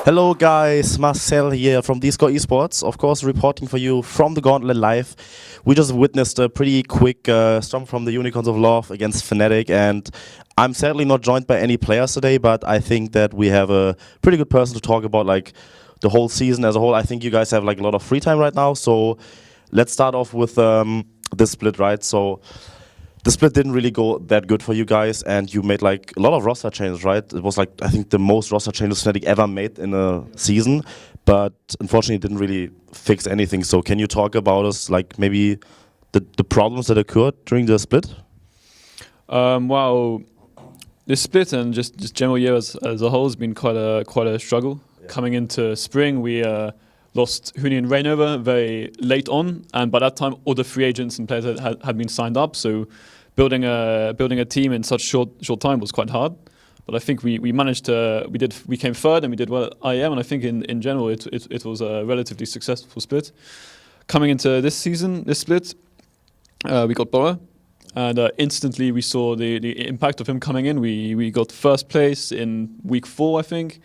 Hello guys, Marcel here from theScore eSports, of course reporting for you from the Gauntlet Live. We just witnessed a pretty quick stomp from the Unicorns of Love against Fnatic, and I'm sadly not joined by any players today, but I think that we have a pretty good person to talk about like the whole season as a whole. I think you guys have like a lot of free time right now, so let's start off with this split, right? So the split didn't really go that good for you guys, and you made like a lot of roster changes, right? It was like, I think, the most roster changes Fnatic ever made in a season, but unfortunately it didn't really fix anything. So can you talk about us, like maybe the problems that occurred during the split? Well, this split and just general year as a whole has been quite a struggle. Yeah. Coming into spring, we lost Huni and Rainover very late on, and by that time all the free agents and players had been signed up. So building a team in such short time was quite hard. But I think we managed to we came third and we did well at IEM, and I think in general it was a relatively successful split. Coming into this split, we got Bora, and instantly we saw the impact of him coming in. We got first place in week 4, I think.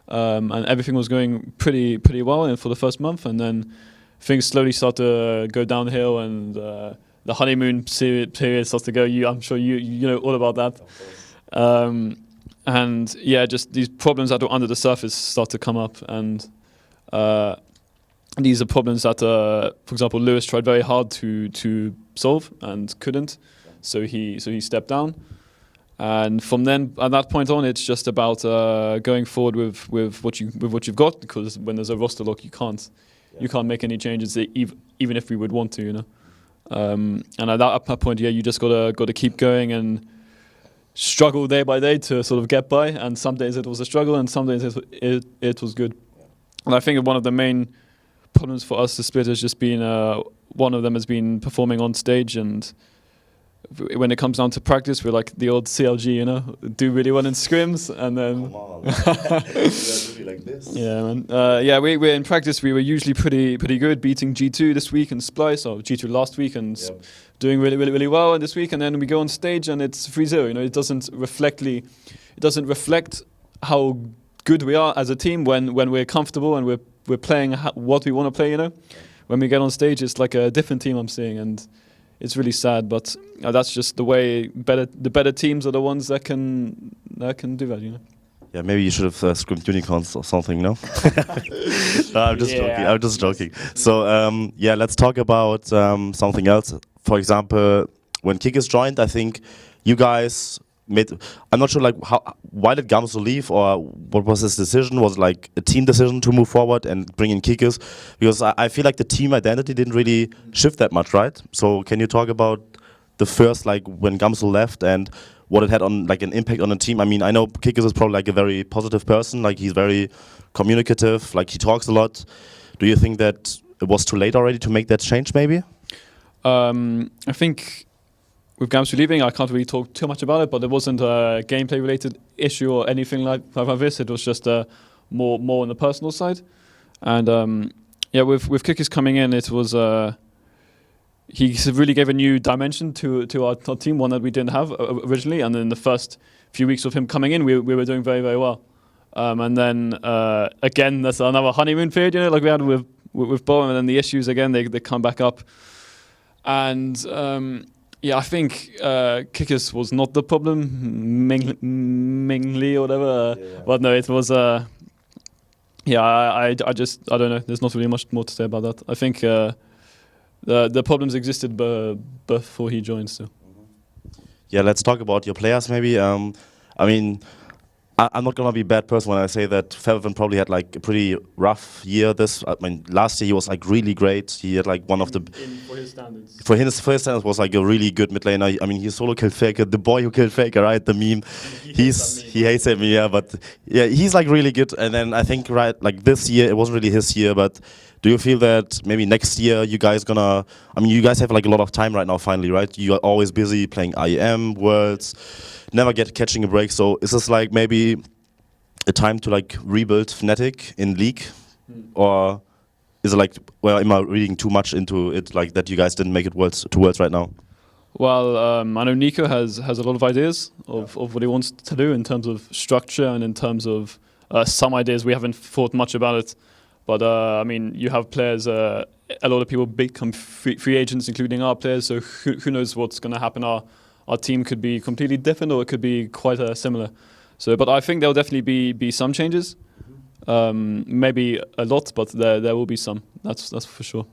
And everything was going pretty well for the first month, and then things slowly start to go downhill, and the honeymoon period starts to go. I'm sure you know all about that. And yeah, just these problems that are under the surface start to come up, and these are problems that, for example, Lewis tried very hard to solve and couldn't, so he stepped down. And from then, at that point on, it's just about going forward with what you've got, because when there's a roster lock, you can't make any changes, even if we would want to, you know. And at that point, yeah, you just gotta keep going and struggle day by day to sort of get by. And some days it was a struggle, and some days it was good. And I think one of the main problems for us, the split, has just been one of them has been performing on stage, and when it comes down to practice, we're like the old CLG, you know, do really well in scrims, and then Come on, like this. Yeah, man. Yeah, we're in practice. We were usually pretty good, beating G2 this week and Splice, or G2 last week, and doing really well in this week. And then we go on stage and it's 3-0. You know, it doesn't reflect how good we are as a team when we're comfortable and we're playing what we want to play. You know, when we get on stage, it's like a different team I'm seeing, and it's really sad, but that's just the way. The better teams are the ones that can do that, you know. Yeah, maybe you should have scrimmed Unicorns or something, no? No, I'm just joking. I'm just joking. So yeah, let's talk about something else. For example, when Kickers joined, I think you guys made. I'm not sure, like, why did Gamsu leave, or what was his decision? Was it like a team decision to move forward and bring in Kickers? Because I feel like the team identity didn't really shift that much, right? So can you talk about the first, like, when Gamsu left and what it had on, like, an impact on the team? I mean, I know Kickers is probably like a very positive person, like he's very communicative, like he talks a lot. Do you think that it was too late already to make that change, maybe? I think with Gamsu leaving, I can't really talk too much about it, but it wasn't a gameplay-related issue or anything like this. It was just more on the personal side. And yeah, with Kickers coming in, it was he really gave a new dimension to our team, one that we didn't have originally. And in the first few weeks of him coming in, we were doing very well. And then again, that's another honeymoon period, you know, like we had with Bo, and then the issues again, they come back up. And yeah, I think Kickers was not the problem, Mingli or whatever. But no, it was. Yeah, I don't know. There's not really much more to say about that. I think the problems existed before he joined. So. Yeah, let's talk about your players maybe. I mean, I'm not gonna be a bad person when I say that Feldkamp probably had like a pretty rough year. I mean, last year he was like really great. He had like one of the for his standards. For his first standards was like a really good mid laner. I mean, he solo killed Faker, the boy who killed Faker, right? The meme. He hates that meme, yeah. But yeah, he's like really good. And then I think like this year it wasn't really his year. But do you feel that maybe next year you guys gonna? I mean, you guys have like a lot of time right now. Finally, right? You are always busy playing IEM, Worlds. Never catching a break. So is this like maybe a time to like rebuild Fnatic in League, or is it like, well, am I reading too much into it, like that you guys didn't make it to Worlds right now? Well, I know Nico has a lot of ideas of what he wants to do in terms of structure and in terms of some ideas. We haven't thought much about it, but I mean, you have players. A lot of people become free agents, including our players. So who knows what's going to happen? Our team could be completely different, or it could be quite similar. So, but I think there'll definitely be some changes. Maybe a lot, but there will be some. That's for sure.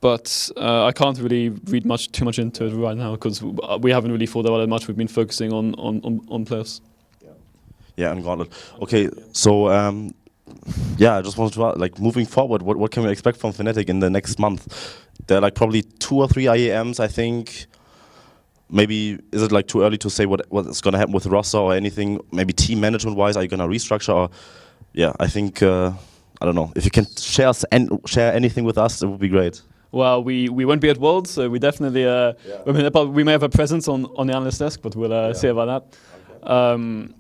But I can't really read too much into it right now because we haven't really thought about it much. We've been focusing on playoffs. Yeah, and Gauntlet. Okay, so yeah, I just wanted to ask, like, moving forward, what can we expect from Fnatic in the next month? There are like probably 2 or 3 IEMs, I think. Maybe is it like too early to say what's going to happen with the roster or anything? Maybe team management wise, are you going to restructure? Or yeah, I think I don't know. If you can share anything with us, it would be great. Well, we won't be at Worlds, so we definitely we may have a presence on the analyst desk, but we'll see about that. Okay.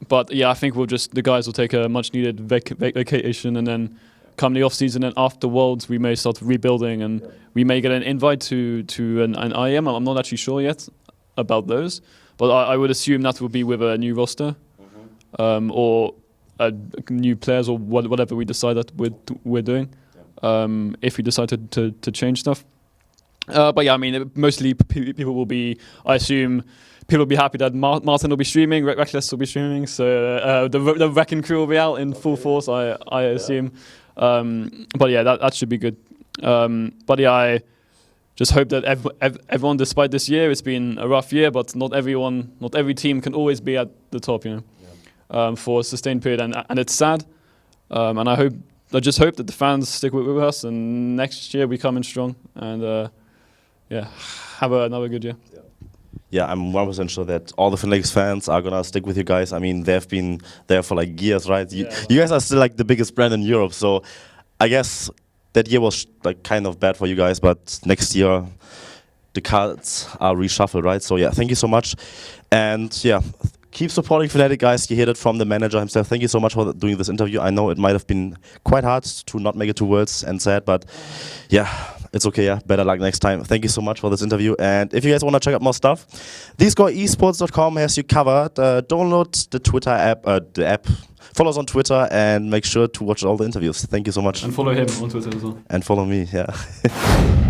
But yeah, I think the guys will take a much needed vacation, and then come the off season and after Worlds, we may start rebuilding, and we may get an invite to an IEM. I'm not actually sure yet about those, but I would assume that will be with a new roster, or new players, or whatever we decide that we're doing. If we decide to change stuff. But yeah, I mean, mostly people will be, I assume, people will be happy that Martin will be streaming, Reckless will be streaming, so the Wrecking crew will be out in full force, I assume. But yeah, that should be good. But yeah, I just hope that everyone, despite this year, it's been a rough year, but not every team can always be at the top, for a sustained period, and it's sad. And I just hope that the fans stick with us, and next year we come in strong, and have another good year. Yeah, I'm 100% sure that all the Fnatic fans are gonna stick with you guys. I mean, they've been there for like years, right? You guys are still like the biggest brand in Europe, so I guess that year was like kind of bad for you guys, but next year the cards are reshuffled, right? So yeah, thank you so much, and yeah, keep supporting Fnatic, guys. You heard it from the manager himself. Thank you so much for doing this interview. I know it might have been quite hard to not make it to Worlds and sad, but yeah, it's okay. Yeah, better luck next time. Thank you so much for this interview. And if you guys want to check out more stuff, theScore eSports.com has you covered. Download the Twitter app, the app. Follow us on Twitter and make sure to watch all the interviews. Thank you so much. And follow him on Twitter as well. And follow me. Yeah.